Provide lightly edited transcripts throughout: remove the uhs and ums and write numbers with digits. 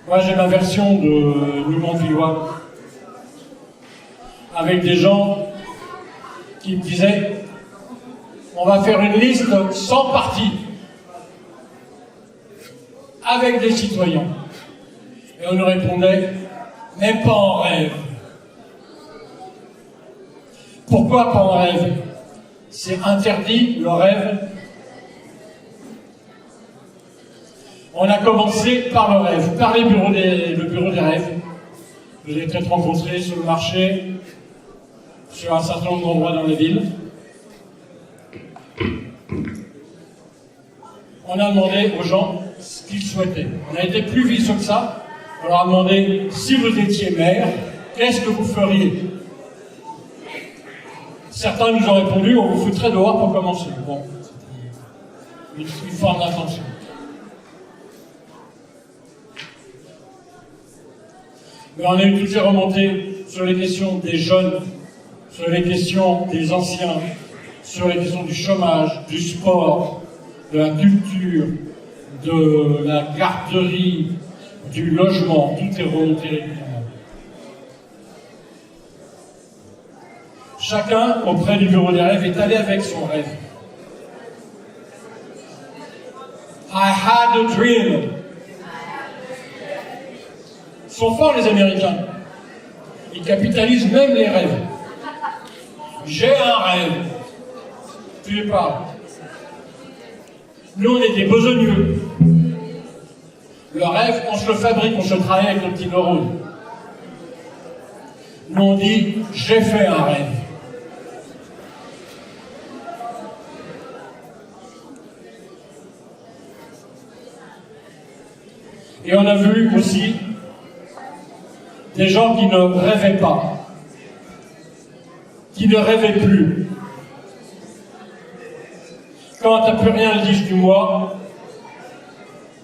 Moi, j'ai ma version du Montvillois, avec des gens qui me disaient « On va faire une liste sans parti, avec des citoyens. » Et on nous répondait « Même pas en rêve. » Pourquoi pas en rêve? C'est interdit, le rêve. On a commencé par le rêve, par le bureau des rêves. Vous avez peut-être rencontré sur le marché, sur un certain nombre d'endroits dans les villes. On a demandé aux gens ce qu'ils souhaitaient. On a été plus vicieux que ça. On leur a demandé, si vous étiez maire, qu'est-ce que vous feriez? Certains nous ont répondu, on vous foutrait dehors pour commencer. Bon, une forme d'intention. Mais on a eu toutes ces remontées sur les questions des jeunes, sur les questions des anciens, sur les questions du chômage, du sport, de la culture, de la garderie, du logement, toutes les remontées régulièrement. Chacun, auprès du bureau des rêves, est allé avec son rêve. I had a dream. Ils sont forts, les Américains. Ils capitalisent même les rêves. J'ai un rêve. Tu lui parles. Nous, on est des besogneux. Le rêve, on se le fabrique, on se travaille avec nos petits neurones. Nous, on dit, j'ai fait un rêve. Et on a vu aussi des gens qui ne rêvaient pas, qui ne rêvaient plus. Quand t'as plus rien le 10 du mois,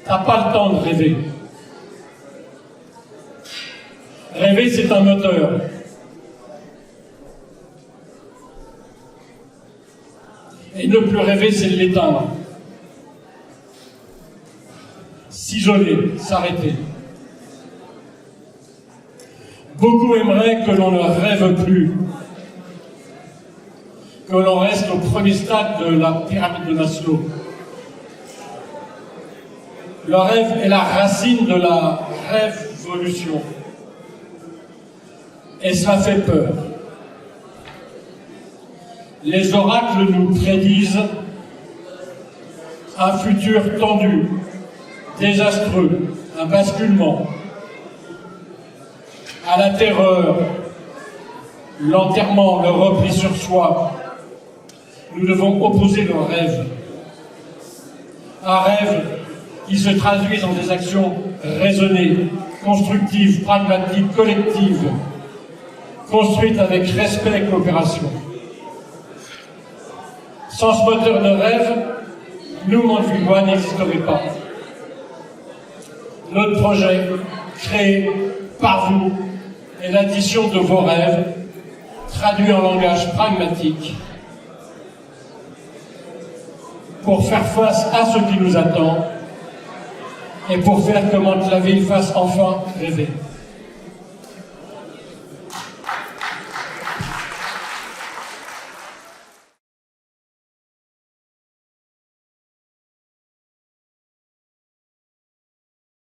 t'as pas le temps de rêver. Rêver, c'est un moteur. Et ne plus rêver, c'est l'éteindre. S'isoler, s'arrêter. Beaucoup aimeraient que l'on ne rêve plus, que l'on reste au premier stade de la pyramide de Maslow. Le rêve est la racine de la révolution. Et cela fait peur. Les oracles nous prédisent un futur tendu, désastreux, un basculement, à la terreur, l'enterrement, le repli sur soi. Nous devons opposer le rêve. Un rêve qui se traduit dans des actions raisonnées, constructives, pragmatiques, collectives, construites avec respect et coopération. Sans ce moteur de rêve, nous, Montvillois, n'existerions pas. Notre projet, créé par vous, est l'addition de vos rêves, traduits en langage pragmatique, pour faire face à ce qui nous attend et pour faire que la ville fasse enfin rêver.